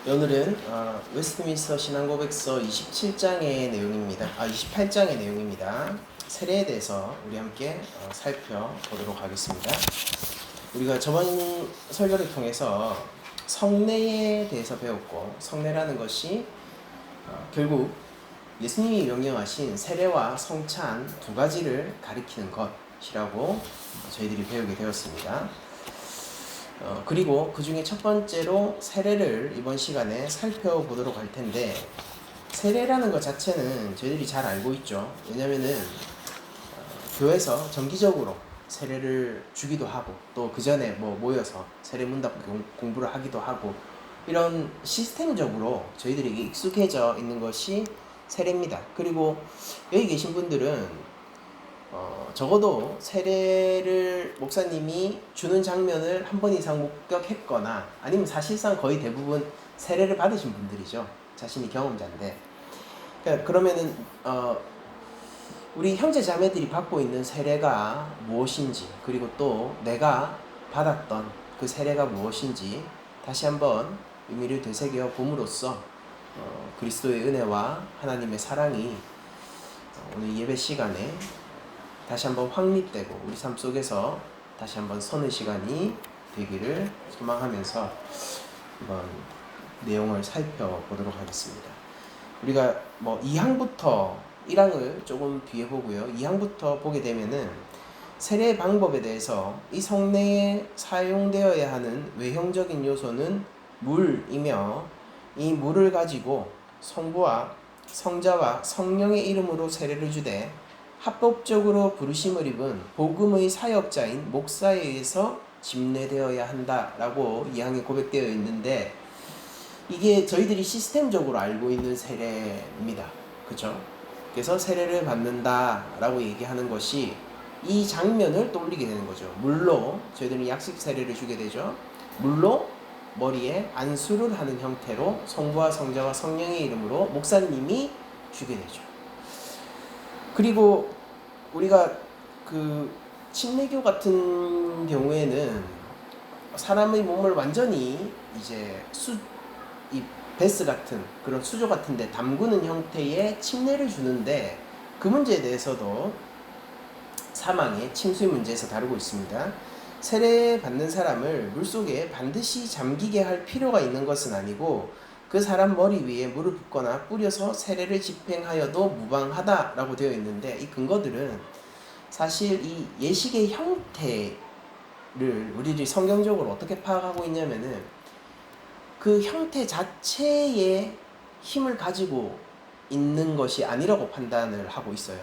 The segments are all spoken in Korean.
오늘은 웨스트민스터 신앙고백서 27장의 내용입니다. 28장의 내용입니다. 세례에 대해서 우리 함께 살펴보도록 하겠습니다. 우리가 저번 설교를 통해서 성례에 대해서 배웠고, 성례라는 것이 결국 예수님이 명령하신 세례와 성찬 두 가지를 가리키는 것이라고 저희들이 배우게 되었습니다. 그리고 그 중에 첫 번째로 세례를 이번 시간에 살펴보도록 할 텐데, 세례라는 것 자체는 저희들이 잘 알고 있죠. 왜냐면은 교회에서 정기적으로 세례를 주기도 하고, 또 그 전에 모여서 세례 문답 공부를 하기도 하고, 이런 시스템적으로 저희들에게 익숙해져 있는 것이 세례입니다. 그리고 여기 계신 분들은 적어도 세례를 목사님이 주는 장면을 한 번 이상 목격했거나, 아니면 사실상 거의 대부분 세례를 받으신 분들이죠. 자신이 경험자인데, 그러면은 우리 형제 자매들이 받고 있는 세례가 무엇인지, 그리고 또 내가 받았던 그 세례가 무엇인지 다시 한번 의미를 되새겨 봄으로써 그리스도의 은혜와 하나님의 사랑이 오늘 예배 시간에 다시 한번 확립되고 우리 삶 속에서 다시 한번 서는 시간이 되기를 소망하면서 한번 내용을 살펴보도록 하겠습니다. 우리가 2항부터 1항을 조금 뒤에 보고요. 2항부터 보게 되면은 세례 방법에 대해서 이 성례에 사용되어야 하는 외형적인 요소는 물이며, 이 물을 가지고 성부와 성자와 성령의 이름으로 세례를 주되 합법적으로 부르심을 입은 복음의 사역자인 목사에 의해서 집례되어야 한다라고 이 항에 고백되어 있는데, 이게 저희들이 시스템적으로 알고 있는 세례입니다. 그렇죠? 그래서 세례를 받는다라고 얘기하는 것이 이 장면을 떠올리게 되는 거죠. 물로 저희들은 약식 세례를 주게 되죠. 물로 머리에 안수를 하는 형태로 성부와 성자와 성령의 이름으로 목사님이 주게 되죠. 그리고 우리가 그 침례교 같은 경우에는 사람의 몸을 완전히 이제 이 베스 같은 그런 수조 같은 데 담그는 형태의 침례를 주는데, 그 문제에 대해서도 사망의 침수의 문제에서 다루고 있습니다. 세례 받는 사람을 물속에 반드시 잠기게 할 필요가 있는 것은 아니고, 그 사람 머리 위에 물을 붓거나 뿌려서 세례를 집행하여도 무방하다라고 되어 있는데, 이 근거들은 사실 이 예식의 형태를 우리들이 성경적으로 어떻게 파악하고 있냐면은 그 형태 자체에 힘을 가지고 있는 것이 아니라고 판단을 하고 있어요.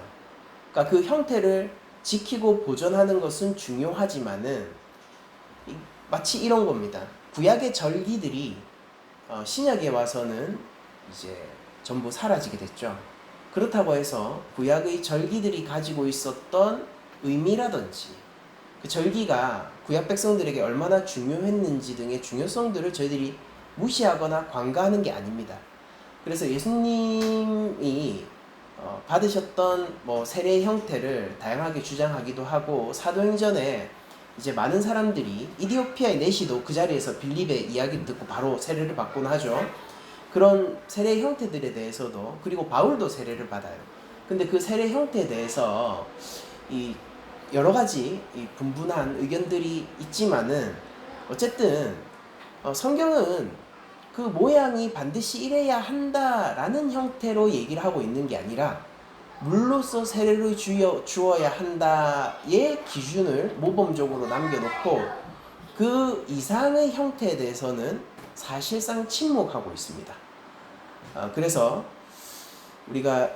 그러니까 그 형태를 지키고 보존하는 것은 중요하지만은 마치 이런 겁니다. 구약의 절기들이 신약에 와서는 이제 전부 사라지게 됐죠. 그렇다고 해서 구약의 절기들이 가지고 있었던 의미라든지 그 절기가 구약 백성들에게 얼마나 중요했는지 등의 중요성들을 저희들이 무시하거나 관가하는 게 아닙니다. 그래서 예수님이 받으셨던 세례의 형태를 다양하게 주장하기도 하고, 사도행전에 이제 많은 사람들이 이디오피아의 내시도 그 자리에서 빌립의 이야기를 듣고 바로 세례를 받곤 하죠. 그런 세례 형태들에 대해서도, 그리고 바울도 세례를 받아요. 근데 그 세례 형태에 대해서 이 여러 가지 이 분분한 의견들이 있지만은, 어쨌든 성경은 그 모양이 반드시 이래야 한다라는 형태로 얘기를 하고 있는 게 아니라, 물로써 세례를 주어야 한다의 기준을 모범적으로 남겨놓고 그 이상의 형태에 대해서는 사실상 침묵하고 있습니다. 그래서 우리가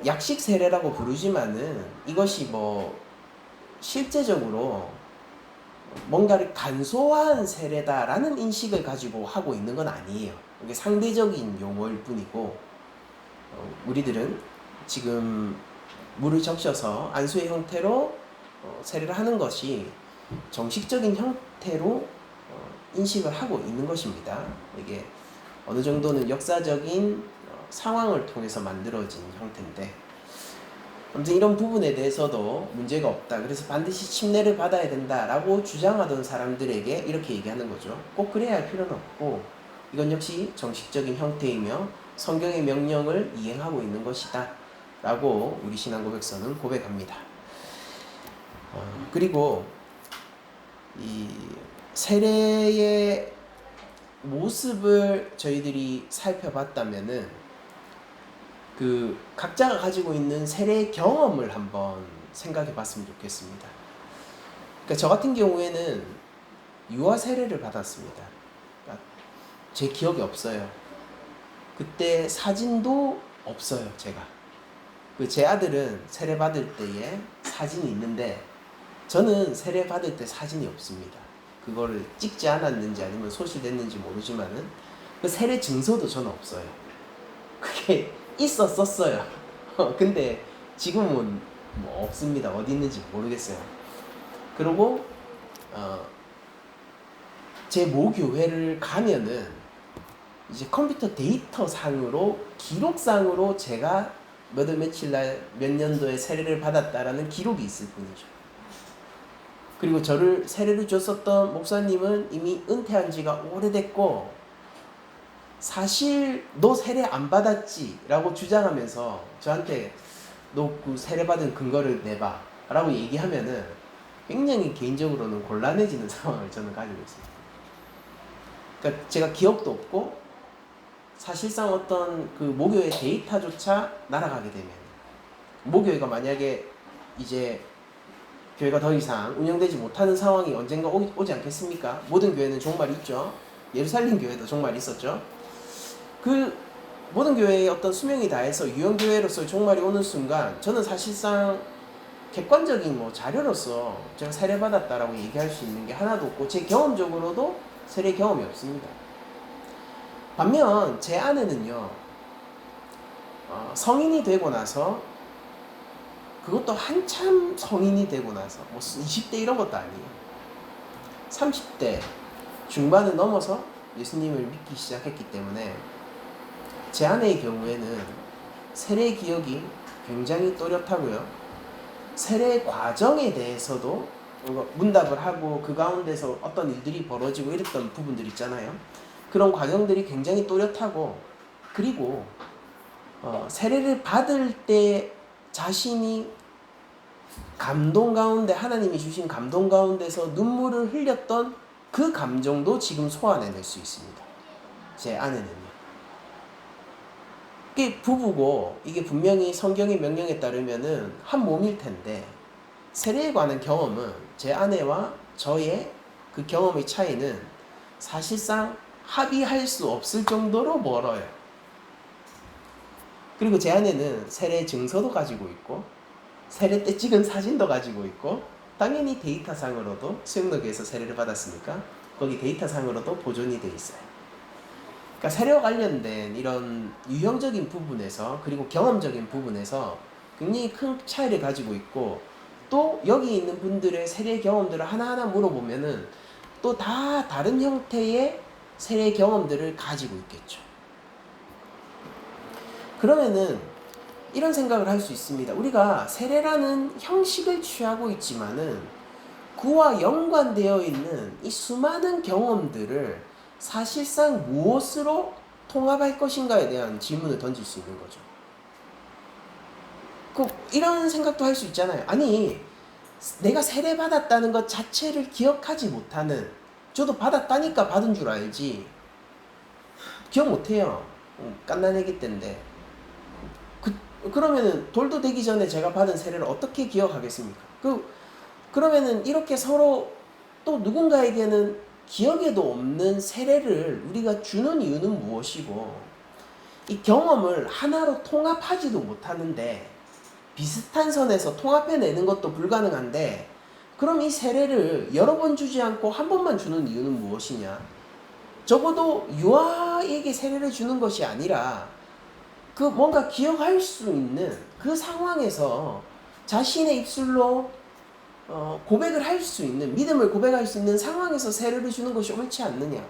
약식 세례라고 부르지만은 이것이 실제적으로 뭔가를 간소화한 세례다라는 인식을 가지고 하고 있는 건 아니에요. 이게 상대적인 용어일 뿐이고, 우리들은 지금 물을 적셔서 안수의 형태로 세례를 하는 것이 정식적인 형태로 인식을 하고 있는 것입니다. 이게 어느 정도는 역사적인 상황을 통해서 만들어진 형태인데, 아무튼 이런 부분에 대해서도 문제가 없다. 그래서 반드시 침례를 받아야 된다라고 주장하던 사람들에게 이렇게 얘기하는 거죠. 꼭 그래야 할 필요는 없고 이건 역시 정식적인 형태이며 성경의 명령을 이행하고 있는 것이다 라고 우리 신앙고백서는 고백합니다. 그리고 이 세례의 모습을 저희들이 살펴봤다면은 그 각자가 가지고 있는 세례 경험을 한번 생각해 봤으면 좋겠습니다. 그러니까 저 같은 경우에는 유아 세례를 받았습니다. 그러니까 제 기억이 없어요. 그때 사진도 없어요, 제가. 제 아들은 세례 받을 때에 사진이 있는데 저는 세례 받을 때 사진이 없습니다. 그거를 찍지 않았는지 아니면 소실됐는지 모르지만은 그 세례 증서도 저는 없어요. 그게 있었었어요. 근데 지금은 뭐 없습니다. 어디 있는지 모르겠어요. 그리고 제 모교회를 가면은 이제 컴퓨터 데이터 상으로 기록상으로 제가 몇 월 며칠 날 몇 년도에 세례를 받았다라는 기록이 있을 뿐이죠. 그리고 저를 세례를 줬었던 목사님은 이미 은퇴한 지가 오래됐고 사실 너 세례 안 받았지 라고 주장하면서 저한테 너 그 세례 받은 근거를 내봐 라고 얘기하면은 굉장히 개인적으로는 곤란해지는 상황을 저는 가지고 있습니다. 그러니까 제가 기억도 없고 사실상 어떤 그 모교의 데이터조차 날아가게 되면 모교회가 만약에 이제 교회가 더 이상 운영되지 못하는 상황이 언젠가 오지 않겠습니까? 모든 교회는 종말이 있죠. 예루살렘 교회도 종말이 있었죠. 그 모든 교회의 어떤 수명이 다해서 유형교회로서 종말이 오는 순간 저는 사실상 객관적인 뭐 자료로서 제가 세례받았다라고 얘기할 수 있는 게 하나도 없고 제 경험적으로도 세례 경험이 없습니다. 반면 제 아내는요, 성인이 되고 나서 그것도 한참 성인이 되고 나서 뭐 20대 이런 것도 아니에요. 30대 중반을 넘어서 예수님을 믿기 시작했기 때문에 제 아내의 경우에는 세례 기억이 굉장히 또렷하고요. 세례 과정에 대해서도 문답을 하고 그 가운데서 어떤 일들이 벌어지고 이랬던 부분들 있잖아요. 그런 과정들이 굉장히 또렷하고 그리고 세례를 받을 때 자신이 감동 가운데 하나님이 주신 감동 가운데서 눈물을 흘렸던 그 감정도 지금 소환해낼 수 있습니다. 제 아내는요. 이게 부부고 이게 분명히 성경의 명령에 따르면은 한 몸일 텐데 세례에 관한 경험은 제 아내와 저의 그 경험의 차이는 사실상 합의할 수 없을 정도로 멀어요. 그리고 제 아내는 세례 증서도 가지고 있고 세례 때 찍은 사진도 가지고 있고 당연히 데이터상으로도 수영록에서 세례를 받았으니까 거기 데이터상으로도 보존이 돼 있어요. 그러니까 세례와 관련된 이런 유형적인 부분에서 그리고 경험적인 부분에서 굉장히 큰 차이를 가지고 있고 또 여기 있는 분들의 세례 경험들을 하나하나 물어보면은 또 다 다른 형태의 세례 경험들을 가지고 있겠죠. 그러면은 이런 생각을 할 수 있습니다. 우리가 세례라는 형식을 취하고 있지만은 그와 연관되어 있는 이 수많은 경험들을 사실상 무엇으로 통합할 것인가에 대한 질문을 던질 수 있는 거죠. 이런 생각도 할 수 있잖아요. 아니, 내가 세례 받았다는 것 자체를 기억하지 못하는, 저도 받았다니까 받은 줄 알지 기억 못해요. 갓난애기 때인데. 그러면은 돌도 되기 전에 제가 받은 세례를 어떻게 기억하겠습니까? 그러면은 이렇게 서로 또 누군가에게는 기억에도 없는 세례를 우리가 주는 이유는 무엇이고 이 경험을 하나로 통합하지도 못하는데 비슷한 선에서 통합해내는 것도 불가능한데 그럼 이 세례를 여러 번 주지 않고 한 번만 주는 이유는 무엇이냐? 적어도 유아에게 세례를 주는 것이 아니라 그 뭔가 기억할 수 있는 그 상황에서 자신의 입술로 고백을 할 수 있는, 믿음을 고백할 수 있는 상황에서 세례를 주는 것이 옳지 않느냐.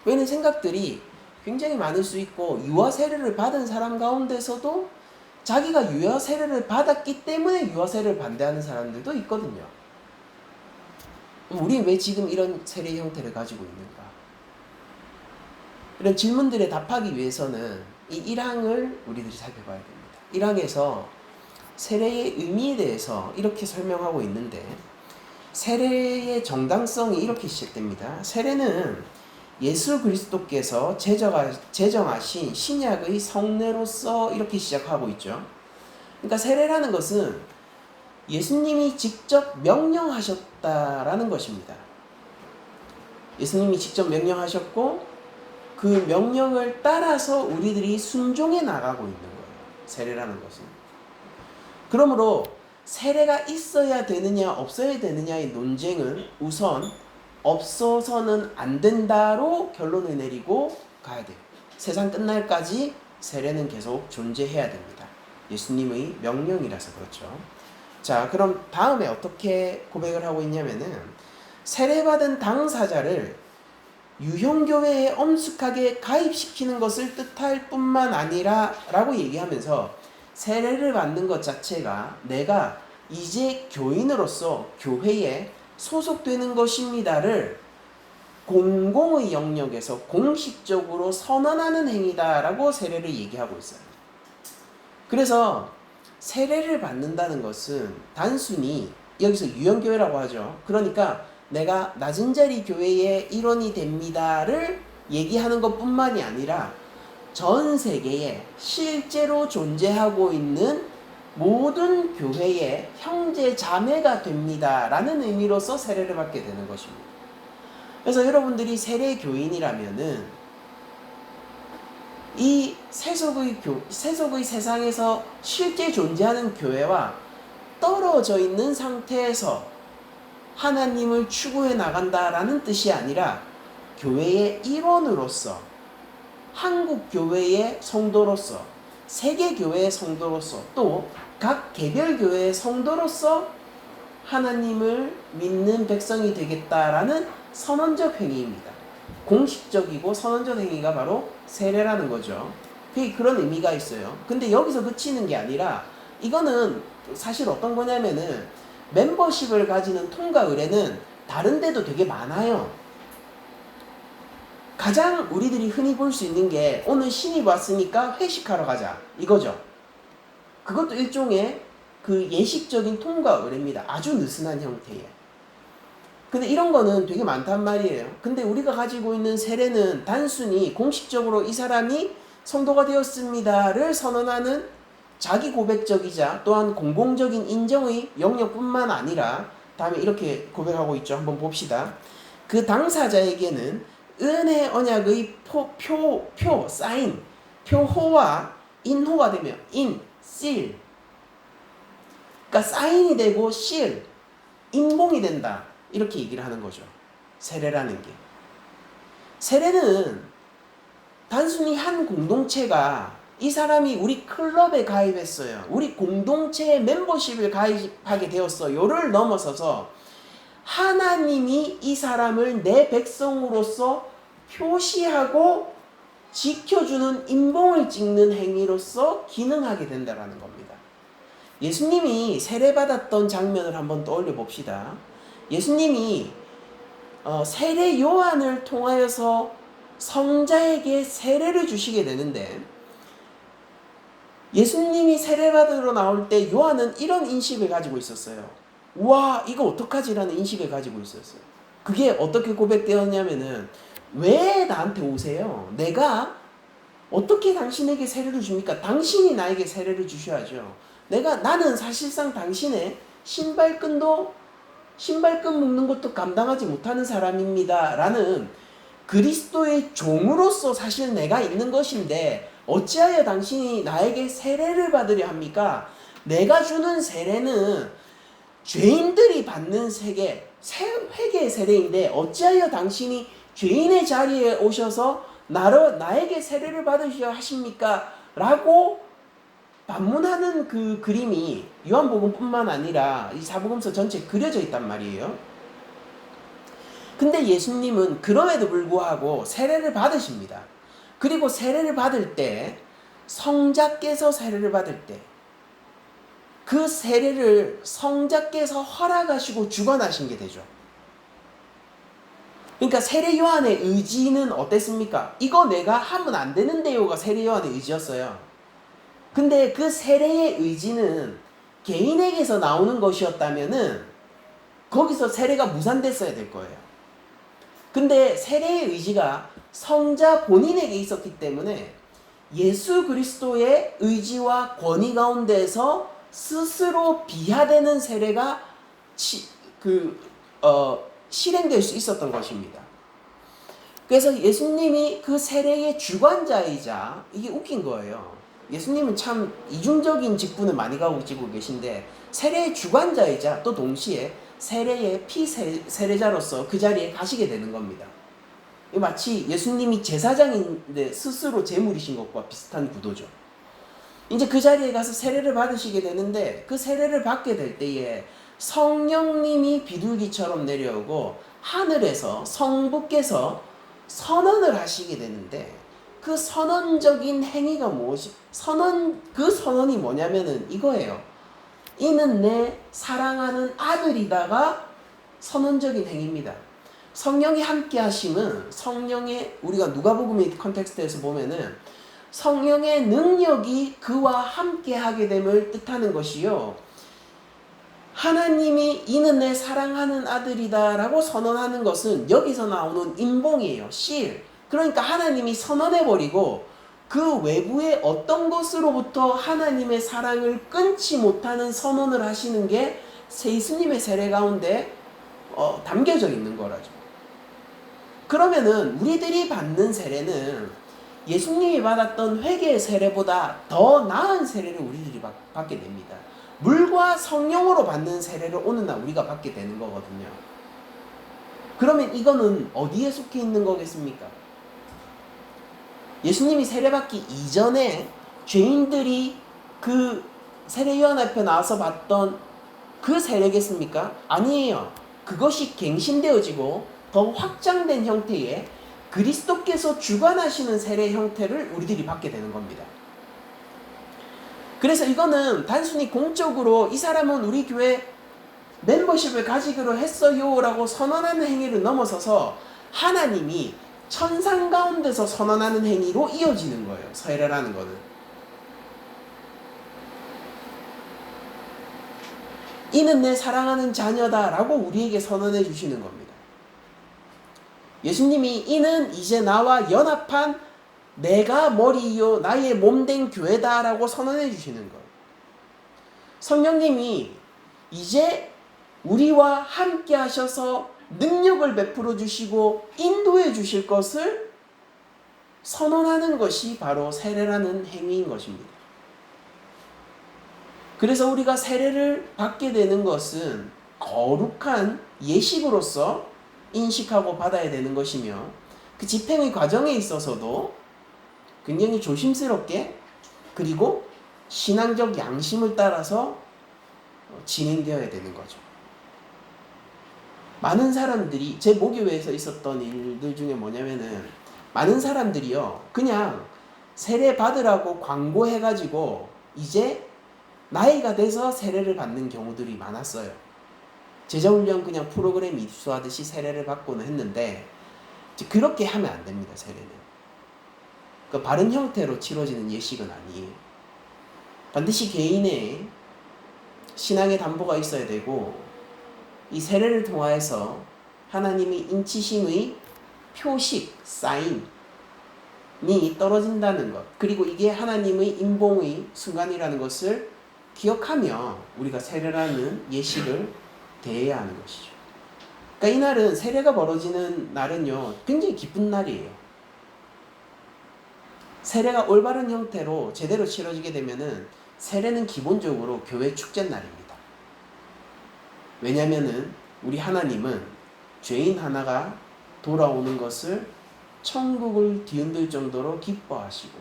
왜냐면 생각들이 굉장히 많을 수 있고 유아 세례를 받은 사람 가운데서도 자기가 유아 세례를 받았기 때문에 유아 세례를 반대하는 사람들도 있거든요. 우리 왜 지금 이런 세례 형태를 가지고 있는가? 이런 질문들에 답하기 위해서는 이 1항을 우리들이 살펴봐야 됩니다. 1항에서 세례의 의미에 대해서 이렇게 설명하고 있는데, 세례의 정당성이 이렇게 시작됩니다. 세례는 예수 그리스도께서 제정하신 신약의 성례로서 이렇게 시작하고 있죠. 그러니까 세례라는 것은 예수님이 직접 명령하셨다라는 것입니다. 예수님이 직접 명령하셨고 그 명령을 따라서 우리들이 순종해 나가고 있는 거예요. 세례라는 것은. 그러므로 세례가 있어야 되느냐 없어야 되느냐의 논쟁은 우선 없어서는 안 된다로 결론을 내리고 가야 돼요. 세상 끝날까지 세례는 계속 존재해야 됩니다. 예수님의 명령이라서 그렇죠. 자, 그럼 다음에 어떻게 고백을 하고 있냐면은, 세례받은 당사자를 유형교회에 엄숙하게 가입시키는 것을 뜻할 뿐만 아니라 라고 얘기하면서, 세례를 받는 것 자체가 내가 이제 교인으로서 교회에 소속되는 것입니다를 공공의 영역에서 공식적으로 선언하는 행위다라고 세례를 얘기하고 있어요. 그래서 세례를 받는다는 것은 단순히 여기서 유형교회라고 하죠. 그러니까 내가 낮은 자리 교회의 일원이 됩니다를 얘기하는 것뿐만이 아니라 전 세계에 실제로 존재하고 있는 모든 교회의 형제 자매가 됩니다라는 의미로서 세례를 받게 되는 것입니다. 그래서 여러분들이 세례 교인이라면은 이 세속의 세상에서 실제 존재하는 교회와 떨어져 있는 상태에서 하나님을 추구해 나간다라는 뜻이 아니라 교회의 일원으로서, 한국 교회의 성도로서, 세계 교회의 성도로서, 또 각 개별 교회의 성도로서 하나님을 믿는 백성이 되겠다라는 선언적 행위입니다. 공식적이고 선언적 행위가 바로 세례라는 거죠. 그런 의미가 있어요. 근데 여기서 그치는 게 아니라, 이거는 사실 어떤 거냐면은 멤버십을 가지는 통과 의례는 다른 데도 되게 많아요. 가장 우리들이 흔히 볼 수 있는 게, 오늘 신입 왔으니까 회식하러 가자 이거죠. 그것도 일종의 그 예식적인 통과 의례입니다. 아주 느슨한 형태의. 근데 이런 거는 되게 많단 말이에요. 근데 우리가 가지고 있는 세례는 단순히 공식적으로 이 사람이 성도가 되었습니다를 선언하는 자기 고백적이자 또한 공공적인 인정의 영역뿐만 아니라, 다음에 이렇게 고백하고 있죠. 한번 봅시다. 그 당사자에게는 은혜 언약의 사인, 표호와 인호가 되며, 실, 그러니까 사인이 되고 실, 인봉이 된다, 이렇게 얘기를 하는 거죠. 세례라는 게. 세례는 단순히 한 공동체가 이 사람이 우리 클럽에 가입했어요, 우리 공동체의 멤버십을 가입하게 되었어요를 넘어서서 하나님이 이 사람을 내 백성으로서 표시하고 지켜주는 인봉을 찍는 행위로서 기능하게 된다는 겁니다. 예수님이 세례받았던 장면을 한번 떠올려 봅시다. 예수님이 세례 요한을 통하여서 성자에게 세례를 주시게 되는데, 예수님이 세례받으러 나올 때 요한은 이런 인식을 가지고 있었어요. 와, 이거 어떡하지라는 인식을 가지고 있었어요. 그게 어떻게 고백되었냐면은, 왜 나한테 오세요? 내가 어떻게 당신에게 세례를 줍니까? 당신이 나에게 세례를 주셔야죠. 나는 사실상 당신의 신발끈 묶는 것도 감당하지 못하는 사람입니다 라는 그리스도의 종으로서 사실 내가 있는 것인데, 어찌하여 당신이 나에게 세례를 받으려 합니까? 내가 주는 세례는 죄인들이 받는 회개의 세례인데, 어찌하여 당신이 죄인의 자리에 오셔서 나에게 세례를 받으셔야 하십니까? 라고 반문하는 그 그림이 요한복음뿐만 아니라 이 사복음서 전체에 그려져 있단 말이에요. 근데 예수님은 그럼에도 불구하고 세례를 받으십니다. 그리고 세례를 받을 때, 성자께서 세례를 받을 때, 그 세례를 성자께서 허락하시고 주관하신 게 되죠. 그러니까 세례 요한의 의지는 어땠습니까? 이거 내가 하면 안 되는데요가 세례 요한의 의지였어요. 근데 그 세례의 의지는 개인에게서 나오는 것이었다면은 거기서 세례가 무산됐어야 될 거예요. 근데 세례의 의지가 성자 본인에게 있었기 때문에 예수 그리스도의 의지와 권위 가운데서 스스로 비하되는 세례가 실행될 수 있었던 것입니다. 그래서 예수님이 그 세례의 주관자이자, 이게 웃긴 거예요. 예수님은 참 이중적인 직분을 많이 가지고 계신데 세례의 주관자이자 또 동시에 세례의 피세례자로서 그 자리에 가시게 되는 겁니다. 마치 예수님이 제사장인데 스스로 제물이신 것과 비슷한 구도죠. 이제 그 자리에 가서 세례를 받으시게 되는데 그 세례를 받게 될 때에 성령님이 비둘기처럼 내려오고 하늘에서 성부께서 선언을 하시게 되는데 그 선언적인 행위가 무엇이? 그 선언이 뭐냐면은 이거예요. 이는 내 사랑하는 아들이다가 선언적인 행위입니다. 성령이 함께 하심은 성령의, 우리가 누가복음의 컨텍스트에서 보면은 성령의 능력이 그와 함께 하게 됨을 뜻하는 것이요. 하나님이 이는 내 사랑하는 아들이다 라고 선언하는 것은 여기서 나오는 인봉이에요. 실. 그러니까 하나님이 선언해버리고 그 외부의 어떤 것으로부터 하나님의 사랑을 끊지 못하는 선언을 하시는 게 예수님의 세례 가운데 담겨져 있는 거라죠. 그러면은 우리들이 받는 세례는 예수님이 받았던 회개의 세례보다 더 나은 세례를 우리들이 받게 됩니다. 물과 성령으로 받는 세례를 오늘날 우리가 받게 되는 거거든요. 그러면 이거는 어디에 속해 있는 거겠습니까? 예수님이 세례받기 이전에 죄인들이 그 세례 요한 앞에 나와서 받던 그 세례겠습니까? 아니에요. 그것이 갱신되어지고 더 확장된 형태의 그리스도께서 주관하시는 세례 형태를 우리들이 받게 되는 겁니다. 그래서 이거는 단순히 공적으로 이 사람은 우리 교회 멤버십을 가지기로 했어요 라고 선언하는 행위를 넘어서서 하나님이 천상 가운데서 선언하는 행위로 이어지는 거예요. 세례라는 거는. 이는 내 사랑하는 자녀다 라고 우리에게 선언해 주시는 겁니다. 예수님이 이는 이제 나와 연합한 내가 머리이요 나의 몸된 교회다 라고 선언해 주시는 거예요. 성령님이 이제 우리와 함께 하셔서 능력을 베풀어 주시고 인도해 주실 것을 선언하는 것이 바로 세례라는 행위인 것입니다. 그래서 우리가 세례를 받게 되는 것은 거룩한 예식으로서 인식하고 받아야 되는 것이며 그 집행의 과정에 있어서도 굉장히 조심스럽게 그리고 신앙적 양심을 따라서 진행되어야 되는 거죠. 많은 사람들이 제 모교회에서 있었던 일들 중에 뭐냐면은 많은 사람들이요 그냥 세례 받으라고 광고해가지고 이제 나이가 돼서 세례를 받는 경우들이 많았어요. 제자훈련 그냥 프로그램 입수하듯이 세례를 받고는 했는데 그렇게 하면 안 됩니다. 세례는 바른 형태로 치러지는 예식은 아니에요. 반드시 개인의 신앙의 담보가 있어야 되고 이 세례를 통하여서 하나님이 인치심의 표식, 사인이 떨어진다는 것 그리고 이게 하나님의 인봉의 순간이라는 것을 기억하며 우리가 세례라는 예식을 대해야 하는 것이죠. 그러니까 이날은 세례가 벌어지는 날은요 굉장히 기쁜 날이에요. 세례가 올바른 형태로 제대로 치러지게 되면은 세례는 기본적으로 교회 축제 날입니다. 왜냐면은 우리 하나님은 죄인 하나가 돌아오는 것을 천국을 뒤흔들 정도로 기뻐하시고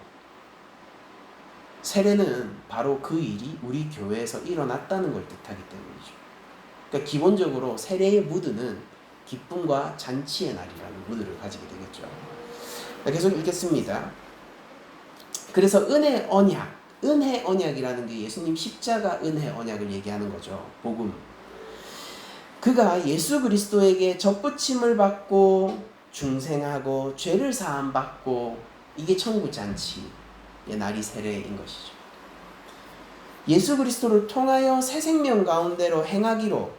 세례는 바로 그 일이 우리 교회에서 일어났다는 걸 뜻하기 때문이죠. 그러니까 기본적으로 세례의 무드는 기쁨과 잔치의 날이라는 무드를 가지게 되겠죠. 계속 읽겠습니다. 그래서 은혜 언약 은혜 언약이라는 게 예수님 십자가 은혜 언약을 얘기하는 거죠. 복음. 그가 예수 그리스도에게 접붙임을 받고 중생하고 죄를 사함 받고, 이게 천국 잔치의 날이 세례인 것이죠. 예수 그리스도를 통하여 새 생명 가운데로 행하기로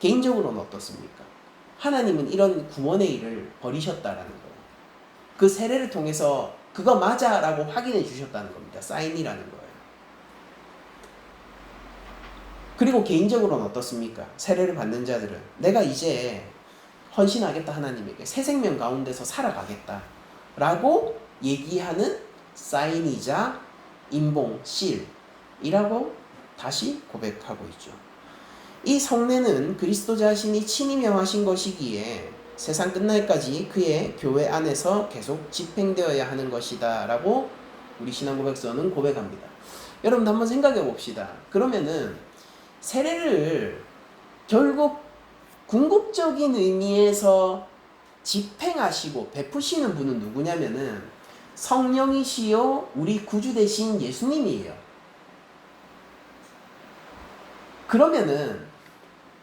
개인적으로는 어떻습니까? 하나님은 이런 구원의 일을 벌이셨다라는 거예요. 그 세례를 통해서 그거 맞아 라고 확인해 주셨다는 겁니다. 사인이라는 거예요. 그리고 개인적으로는 어떻습니까? 세례를 받는 자들은 내가 이제 헌신하겠다, 하나님에게 새 생명 가운데서 살아가겠다 라고 얘기하는 사인이자 인봉, 실이라고 다시 고백하고 있죠. 이 성례는 그리스도 자신이 친히 명하신 것이기에 세상 끝날까지 그의 교회 안에서 계속 집행되어야 하는 것이다 라고 우리 신앙고백서는 고백합니다. 여러분 한번 생각해 봅시다. 그러면은 세례를 결국 궁극적인 의미에서 집행하시고 베푸시는 분은 누구냐면은 성령이시요 우리 구주 되신 예수님이에요. 그러면은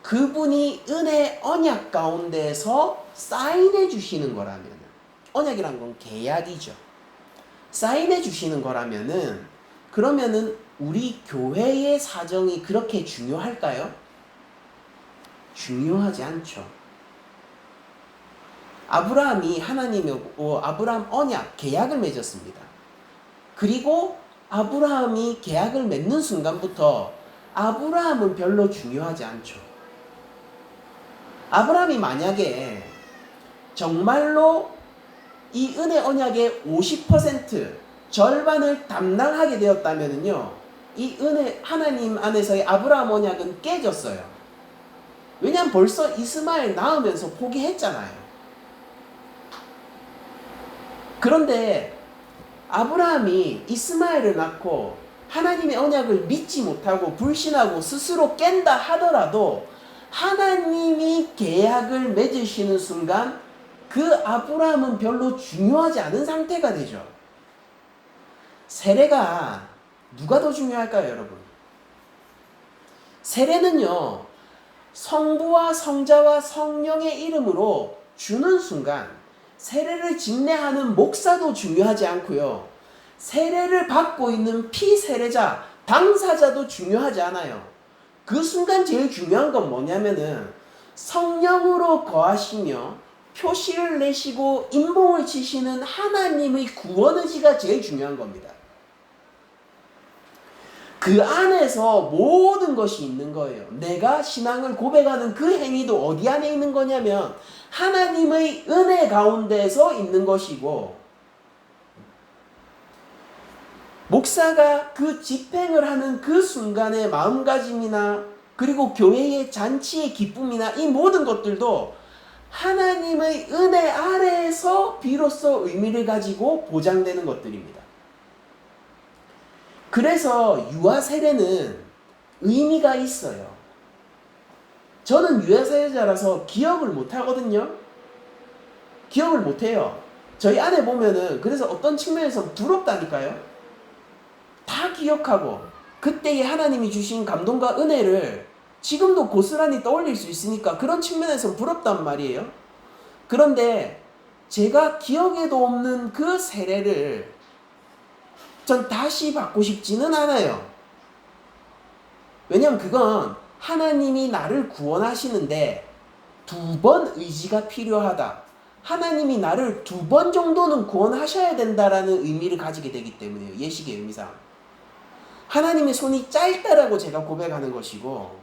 그분이 은혜 언약 가운데서 사인해 주시는 거라면, 언약이란 건 계약이죠. 사인해 주시는 거라면은, 그러면은 우리 교회의 사정이 그렇게 중요할까요? 중요하지 않죠. 아브라함이 하나님하고 아브라함 언약, 계약을 맺었습니다. 그리고 아브라함이 계약을 맺는 순간부터 아브라함은 별로 중요하지 않죠. 아브라함이 만약에 정말로 이 은혜 언약의 50% 절반을 담당하게 되었다면요, 이 은혜 하나님 안에서의 아브라함 언약은 깨졌어요. 왜냐하면 벌써 이스마엘 낳으면서 포기했잖아요. 그런데 아브라함이 이스마엘을 낳고 하나님의 언약을 믿지 못하고 불신하고 스스로 깬다 하더라도 하나님이 계약을 맺으시는 순간 그 아브라함은 별로 중요하지 않은 상태가 되죠. 세례가 누가 더 중요할까요, 여러분? 세례는요, 성부와 성자와 성령의 이름으로 주는 순간 세례를 집례하는 목사도 중요하지 않고요, 세례를 받고 있는 피세례자, 당사자도 중요하지 않아요. 그 순간 제일 중요한 건 뭐냐면은 성령으로 거하시며 표시를 내시고 인봉을 치시는 하나님의 구원의지가 제일 중요한 겁니다. 그 안에서 모든 것이 있는 거예요. 내가 신앙을 고백하는 그 행위도 어디 안에 있는 거냐면 하나님의 은혜 가운데서 있는 것이고, 목사가 그 집행을 하는 그 순간의 마음가짐이나 그리고 교회의 잔치의 기쁨이나 이 모든 것들도 하나님의 은혜 아래에서 비로소 의미를 가지고 보장되는 것들입니다. 그래서 유아 세례는 의미가 있어요. 저는 유아 세례자라서 기억을 못 하거든요. 기억을 못 해요. 저희 안에 보면은 그래서 어떤 측면에서 부럽다니까요. 다 기억하고 그때의 하나님이 주신 감동과 은혜를 지금도 고스란히 떠올릴 수 있으니까 그런 측면에서 부럽단 말이에요. 그런데 제가 기억에도 없는 그 세례를 전 다시 받고 싶지는 않아요. 왜냐면 그건 하나님이 나를 구원하시는데 2번 의지가 필요하다, 하나님이 나를 2번 정도는 구원하셔야 된다라는 의미를 가지게 되기 때문에요. 예식의 의미상 하나님의 손이 짧다라고 제가 고백하는 것이고,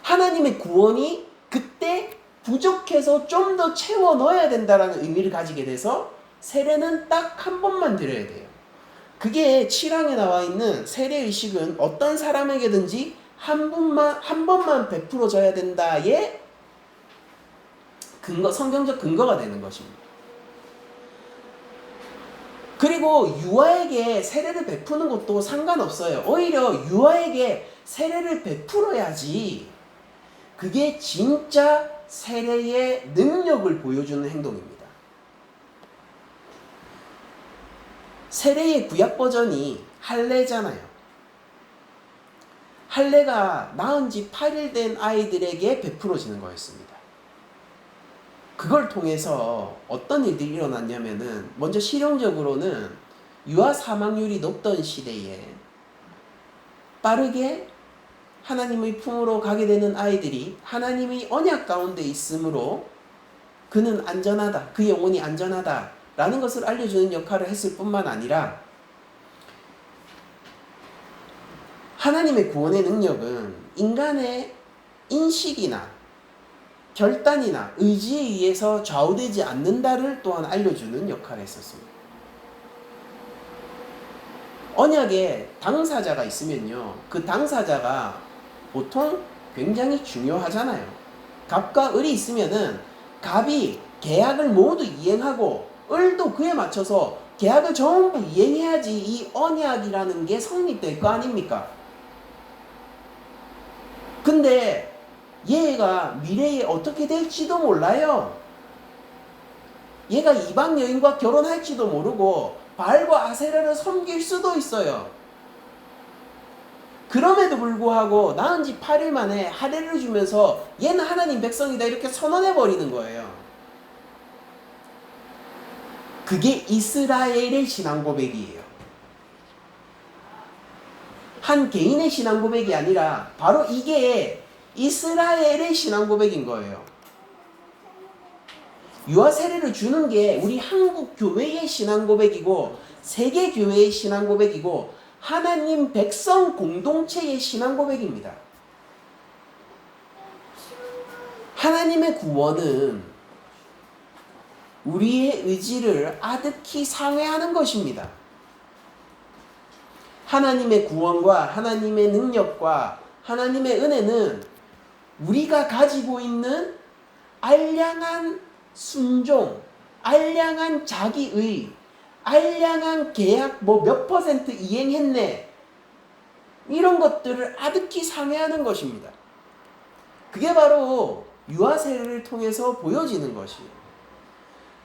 하나님의 구원이 그때 부족해서 좀 더 채워 넣어야 된다라는 의미를 가지게 돼서 세례는 딱 한 번만 드려야 돼요. 그게 7항에 나와 있는 세례의식은 어떤 사람에게든지 한 번만 베풀어져야 된다의 성경적 근거가 되는 것입니다. 그리고 유아에게 세례를 베푸는 것도 상관없어요. 오히려 유아에게 세례를 베풀어야지 그게 진짜 세례의 능력을 보여주는 행동입니다. 세례의 구약 버전이 할례잖아요. 할례가 낳은 지 8일 된 아이들에게 베풀어지는 거였습니다. 그걸 통해서 어떤 일들이 일어났냐면은, 먼저 실용적으로는 유아 사망률이 높던 시대에 빠르게 하나님의 품으로 가게 되는 아이들이 하나님의 언약 가운데 있으므로 그는 안전하다, 그 영혼이 안전하다 라는 것을 알려주는 역할을 했을 뿐만 아니라, 하나님의 구원의 능력은 인간의 인식이나 결단이나 의지에 의해서 좌우되지 않는다를 또한 알려주는 역할을 했었습니다. 언약에 당사자가 있으면요, 그 당사자가 보통 굉장히 중요하잖아요. 갑과 을이 있으면은 갑이 계약을 모두 이행하고 을도 그에 맞춰서 계약을 전부 이행해야지 이 언약이라는 게 성립될 거 아닙니까? 근데 얘가 미래에 어떻게 될지도 몰라요. 얘가 이방 여인과 결혼할지도 모르고 바알과 아세라를 섬길 수도 있어요. 그럼에도 불구하고 낳은 지 8일 만에 할례를 주면서 얘는 하나님 백성이다 이렇게 선언해버리는 거예요. 그게 이스라엘의 신앙 고백이에요. 한 개인의 신앙 고백이 아니라 바로 이게 이스라엘의 신앙 고백인 거예요. 유아 세례를 주는 게 우리 한국 교회의 신앙 고백이고 세계 교회의 신앙 고백이고 하나님 백성 공동체의 신앙 고백입니다. 하나님의 구원은 우리의 의지를 아득히 상회하는 것입니다. 하나님의 구원과 하나님의 능력과 하나님의 은혜는 우리가 가지고 있는 알량한 순종, 알량한 자기의, 알량한 계약 몇 퍼센트 이행했네 이런 것들을 아득히 상회하는 것입니다. 그게 바로 유아 세례를 통해서 보여지는 것이에요.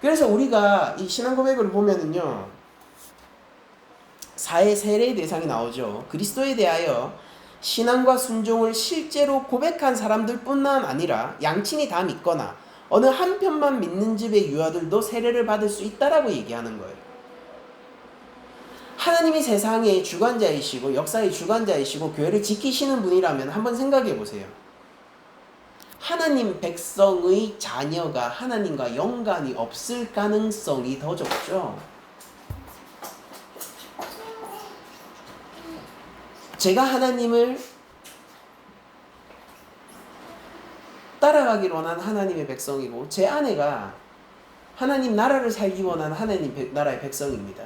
그래서 우리가 이 신앙 고백을 보면은요, 사회 세례의 대상이 나오죠. 그리스도에 대하여 신앙과 순종을 실제로 고백한 사람들 뿐만 아니라 양친이 다 믿거나 어느 한편만 믿는 집의 유아들도 세례를 받을 수 있다라고 얘기하는 거예요. 하나님이 세상의 주관자이시고 역사의 주관자이시고 교회를 지키시는 분이라면 한번 생각해 보세요. 하나님 백성의 자녀가 하나님과 연관이 없을 가능성이 더 적죠. 제가 하나님을 따라가기를 원하는 하나님의 백성이고 제 아내가 하나님 나라를 살기 원하는 하나님 나라의 백성입니다.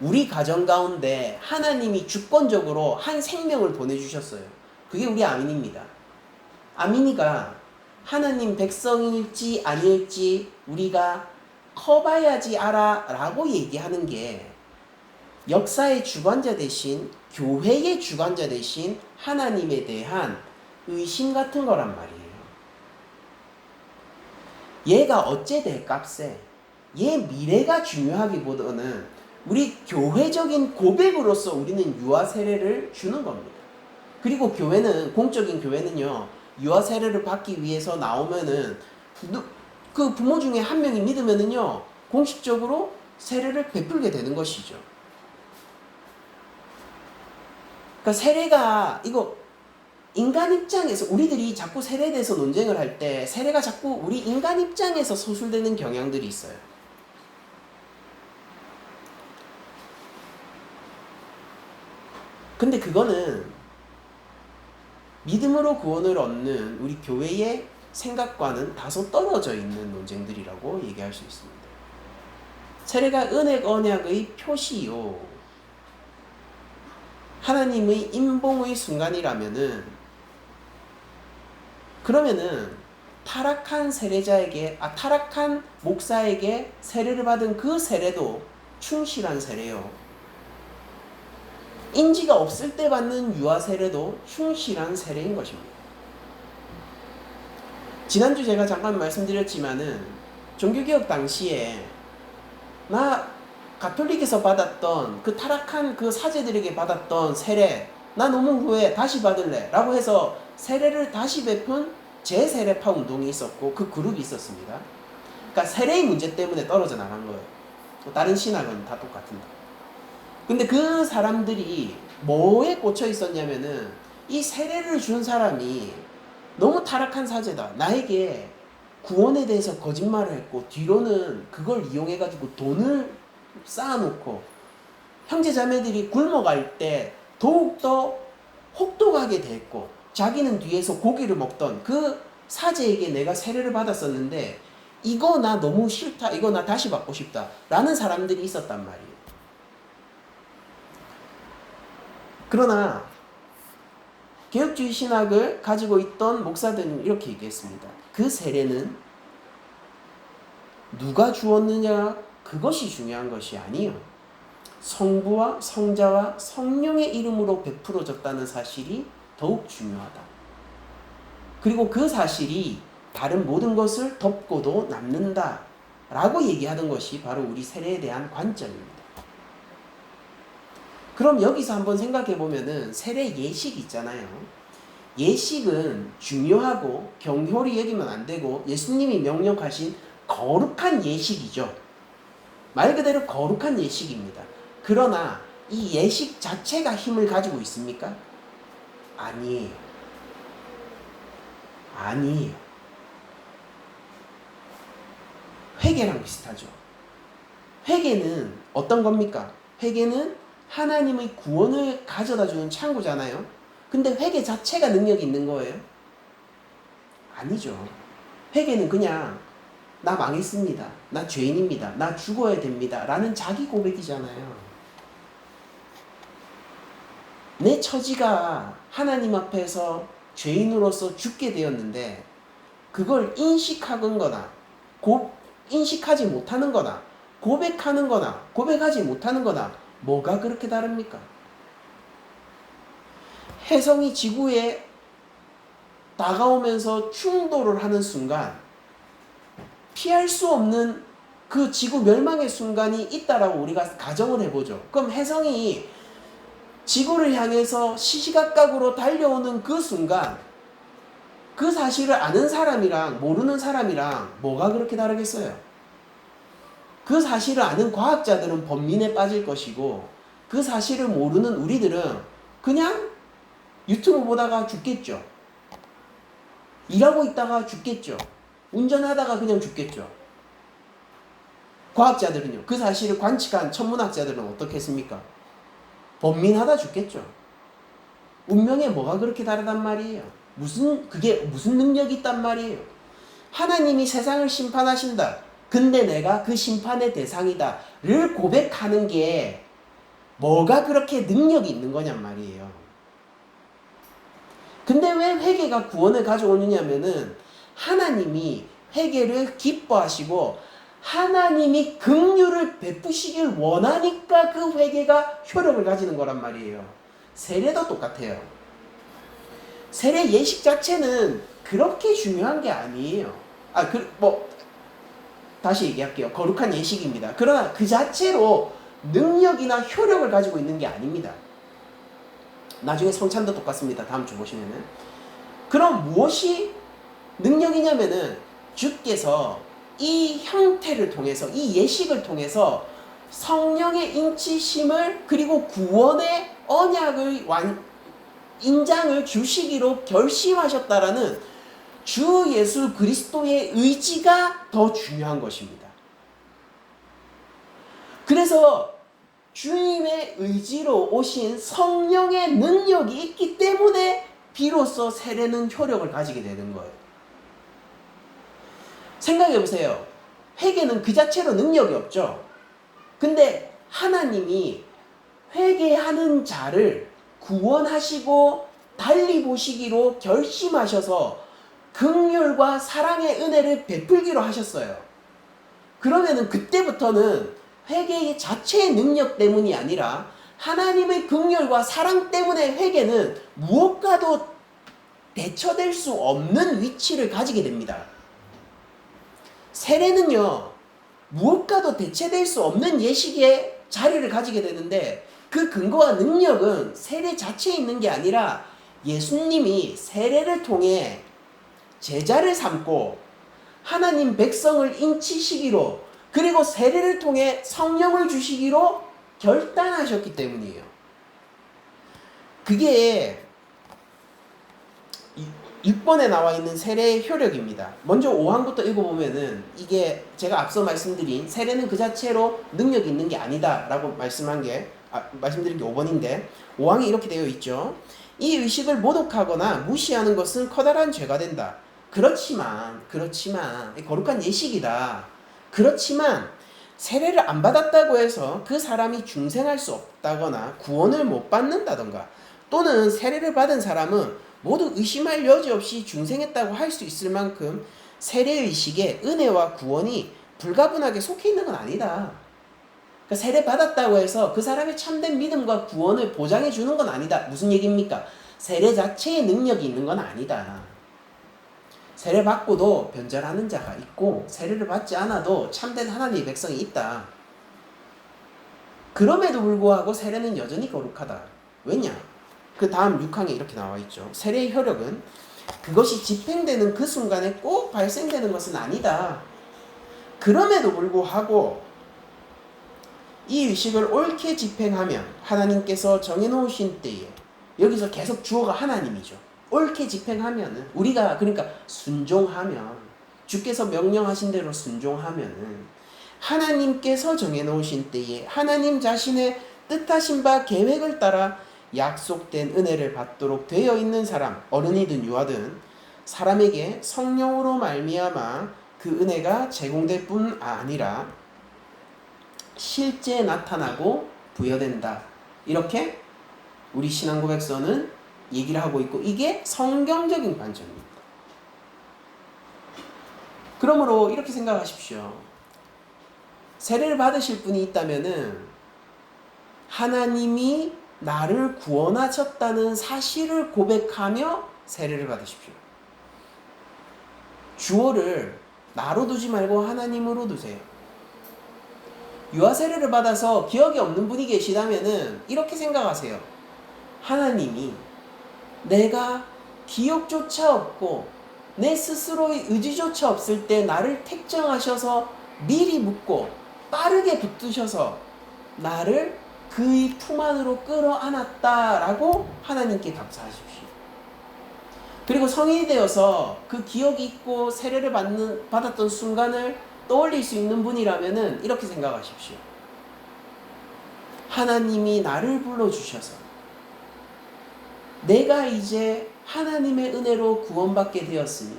우리 가정 가운데 하나님이 주권적으로 한 생명을 보내주셨어요. 그게 우리 아민입니다. 아민이가 하나님 백성일지 아닐지 우리가 커봐야지 알아 라고 얘기하는 게 역사의 주관자 대신 교회의 주관자 대신 하나님에 대한 의심 같은 거란 말이에요. 얘가 어째 될 값에 얘 미래가 중요하기보다는 우리 교회적인 고백으로서 우리는 유아 세례를 주는 겁니다. 그리고 교회는 공적인 교회는요, 유아 세례를 받기 위해서 나오면은 그 부모 중에 한 명이 믿으면은요 공식적으로 세례를 베풀게 되는 것이죠. 그러니까 세례가 이거 인간 입장에서 우리들이 자꾸 세례에 대해서 논쟁을 할 때 세례가 자꾸 우리 인간 입장에서 소술되는 경향들이 있어요. 근데 그거는 믿음으로 구원을 얻는 우리 교회의 생각과는 다소 떨어져 있는 논쟁들이라고 얘기할 수 있습니다. 세례가 언약의 표시요, 하나님의 임봉의 순간이라면은, 그러면은 타락한 타락한 목사에게 세례를 받은 그 세례도 충실한 세례요, 인지가 없을 때 받는 유아 세례도 충실한 세례인 것입니다. 지난주 제가 잠깐 말씀드렸지만은 종교개혁 당시에 가톨릭에서 받았던 그 타락한 그 사제들에게 받았던 세례, 나 너무 후회해, 다시 받을래 라고 해서 세례를 다시 베푼 재세례파 운동이 있었고 그 그룹이 있었습니다. 그러니까 세례의 문제 때문에 떨어져 나간 거예요. 다른 신학은 다 똑같은데. 근데 그 사람들이 뭐에 꽂혀 있었냐면은 이 세례를 준 사람이 너무 타락한 사제다, 나에게 구원에 대해서 거짓말을 했고 뒤로는 그걸 이용해가지고 돈을 쌓아놓고 형제자매들이 굶어갈 때 더욱더 혹독하게 대했고, 자기는 뒤에서 고기를 먹던 그 사제에게 내가 세례를 받았었는데 이거 나 너무 싫다, 이거 나 다시 받고 싶다 라는 사람들이 있었단 말이에요. 그러나 개혁주의 신학을 가지고 있던 목사들은 이렇게 얘기했습니다. 그 세례는 누가 주었느냐, 그것이 중요한 것이 아니요, 성부와 성자와 성령의 이름으로 베풀어졌다는 사실이 더욱 중요하다. 그리고 그 사실이 다른 모든 것을 덮고도 남는다 라고 얘기하던 것이 바로 우리 세례에 대한 관점입니다. 그럼 여기서 한번 생각해 보면은 세례 예식 있잖아요. 예식은 중요하고 경홀히 여기면 안 되고 예수님이 명령하신 거룩한 예식이죠. 말 그대로 거룩한 예식입니다. 그러나 이 예식 자체가 힘을 가지고 있습니까? 아니에요. 아니에요. 회개랑 비슷하죠. 회개는 어떤 겁니까? 회개는 하나님의 구원을 가져다주는 창구잖아요. 근데 회개 자체가 능력이 있는 거예요? 아니죠. 회개는 그냥 나 망했습니다, 나 죄인입니다, 나 죽어야 됩니다 라는 자기 고백이잖아요. 내 처지가 하나님 앞에서 죄인으로서 죽게 되었는데 그걸 인식하는 거나 인식하지 못하는 거나 고백하는 거나 고백하지 못하는 거나 뭐가 그렇게 다릅니까? 혜성이 지구에 다가오면서 충돌을 하는 순간 피할 수 없는 그 지구 멸망의 순간이 있다라고 우리가 가정을 해보죠. 그럼 혜성이 지구를 향해서 시시각각으로 달려오는 그 순간 그 사실을 아는 사람이랑 모르는 사람이랑 뭐가 그렇게 다르겠어요? 그 사실을 아는 과학자들은 번민에 빠질 것이고 그 사실을 모르는 우리들은 그냥 유튜브 보다가 죽겠죠. 일하고 있다가 죽겠죠. 운전하다가 그냥 죽겠죠. 과학자들은요, 그 사실을 관측한 천문학자들은 어떻게 했습니까? 번민하다 죽겠죠. 운명에 뭐가 그렇게 다르단 말이에요? 그게 무슨 능력이 있단 말이에요? 하나님이 세상을 심판하신다, 근데 내가 그 심판의 대상이다를 고백하는 게 뭐가 그렇게 능력이 있는 거냔 말이에요. 근데 왜 회개가 구원을 가져오느냐면은 하나님이 회개를 기뻐하시고 하나님이 긍휼을 베푸시길 원하니까 그 회개가 효력을 가지는 거란 말이에요. 세례도 똑같아요. 세례 예식 자체는 그렇게 중요한 게 아니에요. 다시 얘기할게요. 거룩한 예식입니다. 그러나 그 자체로 능력이나 효력을 가지고 있는 게 아닙니다. 나중에 성찬도 똑같습니다. 다음 주 보시면은. 그럼 무엇이 능력이냐면은 주께서 이 형태를 통해서, 이 예식을 통해서 성령의 인치심을 그리고 구원의 언약을 인장을 주시기로 결심하셨다라는 주 예수 그리스도의 의지가 더 중요한 것입니다. 그래서 주님의 의지로 오신 성령의 능력이 있기 때문에 비로소 세례는 효력을 가지게 되는 거예요. 생각해 보세요. 회개는 그 자체로 능력이 없죠. 근데 하나님이 회개하는 자를 구원하시고 달리 보시기로 결심하셔서 긍휼과 사랑의 은혜를 베풀기로 하셨어요. 그러면은 그때부터는 회개 자체의 능력 때문이 아니라 하나님의 긍휼과 사랑 때문에 회개는 무엇과도 대처될 수 없는 위치를 가지게 됩니다. 세례는요, 무엇과도 대체될 수 없는 예식의 자리를 가지게 되는데 그 근거와 능력은 세례 자체에 있는 게 아니라 예수님이 세례를 통해 제자를 삼고 하나님 백성을 인치시기로 그리고 세례를 통해 성령을 주시기로 결단하셨기 때문이에요. 그게 6번에 나와 있는 세례의 효력입니다. 먼저 5항부터 읽어보면은 이게 제가 앞서 말씀드린 세례는 그 자체로 능력이 있는 게 아니다 라고 말씀드린 게 5번인데 5항이 이렇게 되어 있죠. 이 의식을 모독하거나 무시하는 것은 커다란 죄가 된다. 그렇지만 거룩한 예식이다. 그렇지만 세례를 안 받았다고 해서 그 사람이 중생할 수 없다거나 구원을 못 받는다던가 또는 세례를 받은 사람은 모두 의심할 여지 없이 중생했다고 할 수 있을 만큼 세례의식에 은혜와 구원이 불가분하게 속해 있는 건 아니다. 그러니까 세례 받았다고 해서 그 사람의 참된 믿음과 구원을 보장해 주는 건 아니다. 무슨 얘기입니까? 세례 자체의 능력이 있는 건 아니다. 세례 받고도 변절하는 자가 있고 세례를 받지 않아도 참된 하나님의 백성이 있다. 그럼에도 불구하고 세례는 여전히 거룩하다. 왜냐? 그 다음 6항에 이렇게 나와 있죠. 세례의 효력은 그것이 집행되는 그 순간에 꼭 발생되는 것은 아니다. 그럼에도 불구하고 이 의식을 옳게 집행하면 하나님께서 정해놓으신 때에 여기서 계속 주어가 하나님이죠. 옳게 집행하면은 우리가 그러니까 순종하면 주께서 명령하신 대로 순종하면은 하나님께서 정해놓으신 때에 하나님 자신의 뜻하신 바 계획을 따라 약속된 은혜를 받도록 되어 있는 사람, 어른이든 유아든 사람에게 성령으로 말미암아 그 은혜가 제공될 뿐 아니라 실제 나타나고 부여된다. 이렇게 우리 신앙고백서는 얘기를 하고 있고 이게 성경적인 관점입니다. 그러므로 이렇게 생각하십시오. 세례를 받으실 분이 있다면은 하나님이 나를 구원하셨다는 사실을 고백하며 세례를 받으십시오. 주어를 나로 두지 말고 하나님으로 두세요. 유아 세례를 받아서 기억이 없는 분이 계시다면은 이렇게 생각하세요. 하나님이 내가 기억조차 없고 내 스스로의 의지조차 없을 때 나를 택정하셔서 미리 묻고 빠르게 붙드셔서 나를 그의 품 안으로 끌어안았다라고 하나님께 감사하십시오. 그리고 성인이 되어서 그 기억이 있고 세례를 받았던 순간을 떠올릴 수 있는 분이라면은 이렇게 생각하십시오. 하나님이 나를 불러주셔서 내가 이제 하나님의 은혜로 구원받게 되었으니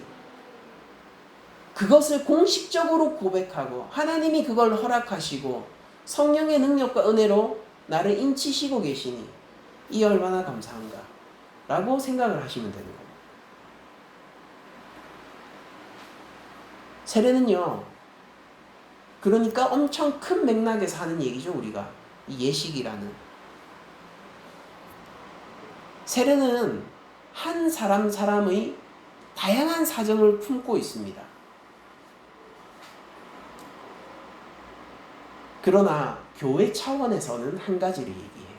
그것을 공식적으로 고백하고 하나님이 그걸 허락하시고 성령의 능력과 은혜로 나를 인치시고 계시니 이 얼마나 감사한가 라고 생각을 하시면 되는 겁니다. 세례는요, 그러니까 엄청 큰 맥락에서 하는 얘기죠. 우리가 이 예식이라는 세례는 한 사람의 다양한 사정을 품고 있습니다. 그러나 교회 차원에서는 한 가지를 얘기해요.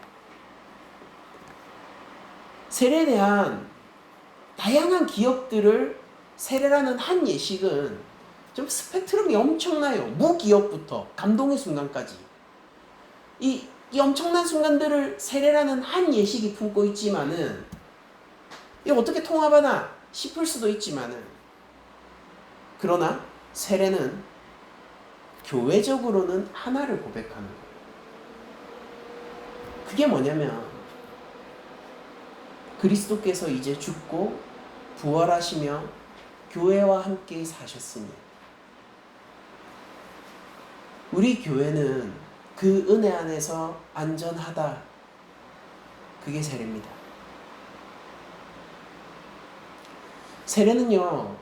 세례에 대한 다양한 기억들을 세례라는 한 예식은 좀 스펙트럼이 엄청나요. 무기억부터 감동의 순간까지. 이 엄청난 순간들을 세례라는 한 예식이 품고 있지만은 이거 어떻게 통합하나 싶을 수도 있지만은 그러나 세례는 교회적으로는 하나를 고백하는 거예요. 그게 뭐냐면 그리스도께서 이제 죽고 부활하시며 교회와 함께 사셨으니 우리 교회는 그 은혜 안에서 안전하다. 그게 세례입니다. 세례는요,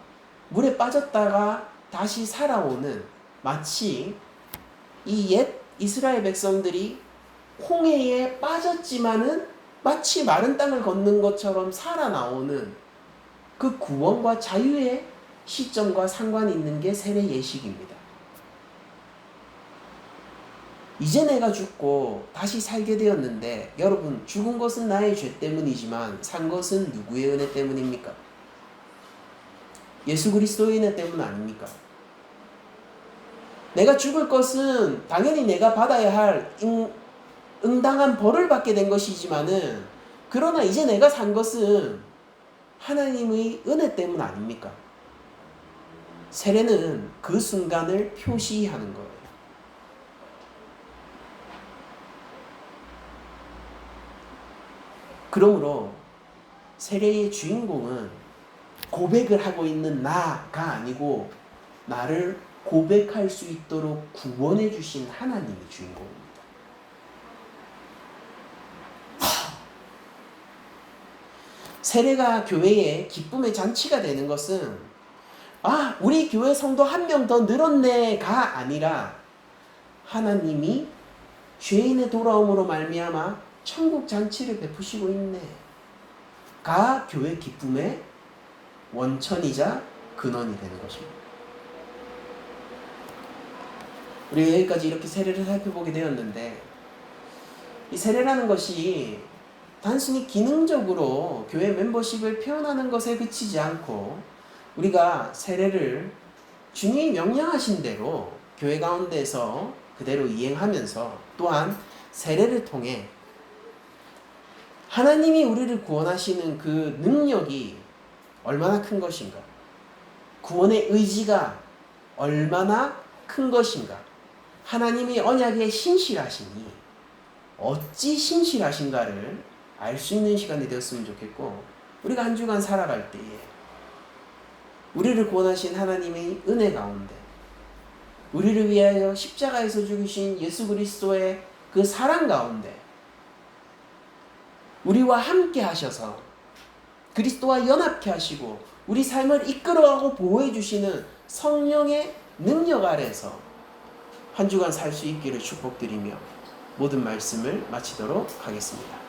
물에 빠졌다가 다시 살아오는 마치 이 옛 이스라엘 백성들이 홍해에 빠졌지만은 마치 마른 땅을 걷는 것처럼 살아나오는 그 구원과 자유의 시점과 상관이 있는 게 세례 예식입니다. 이제 내가 죽고 다시 살게 되었는데, 여러분, 죽은 것은 나의 죄 때문이지만 산 것은 누구의 은혜 때문입니까? 예수 그리스도의 은혜 때문 아닙니까? 내가 죽을 것은 당연히 내가 받아야 할 응당한 벌을 받게 된 것이지만은, 그러나 이제 내가 산 것은 하나님의 은혜 때문 아닙니까? 세례는 그 순간을 표시하는 거예요. 그러므로 세례의 주인공은 고백을 하고 있는 나가 아니고 나를 고백할 수 있도록 구원해 주신 하나님이 주인공입니다. 세례가 교회의 기쁨의 잔치가 되는 것은 우리 교회 성도 한 명 더 늘었네가 아니라 하나님이 죄인의 돌아옴으로 말미암아 천국 잔치를 베푸시고 있네가 교회 기쁨의 원천이자 근원이 되는 것입니다. 우리가 여기까지 이렇게 세례를 살펴보게 되었는데, 이 세례라는 것이 단순히 기능적으로 교회 멤버십을 표현하는 것에 그치지 않고, 우리가 세례를 주님이 명령하신 대로 교회 가운데서 그대로 이행하면서, 또한 세례를 통해 하나님이 우리를 구원하시는 그 능력이 얼마나 큰 것인가, 구원의 의지가 얼마나 큰 것인가, 하나님이 언약에 신실하시니 어찌 신실하신가를 알 수 있는 시간이 되었으면 좋겠고, 우리가 한 주간 살아갈 때에 우리를 구원하신 하나님의 은혜 가운데, 우리를 위하여 십자가에서 죽으신 예수 그리스도의 그 사랑 가운데 우리와 함께 하셔서 그리스도와 연합케 하시고 우리 삶을 이끌어가고 보호해 주시는 성령의 능력 아래서 한 주간 살 수 있기를 축복드리며 모든 말씀을 마치도록 하겠습니다.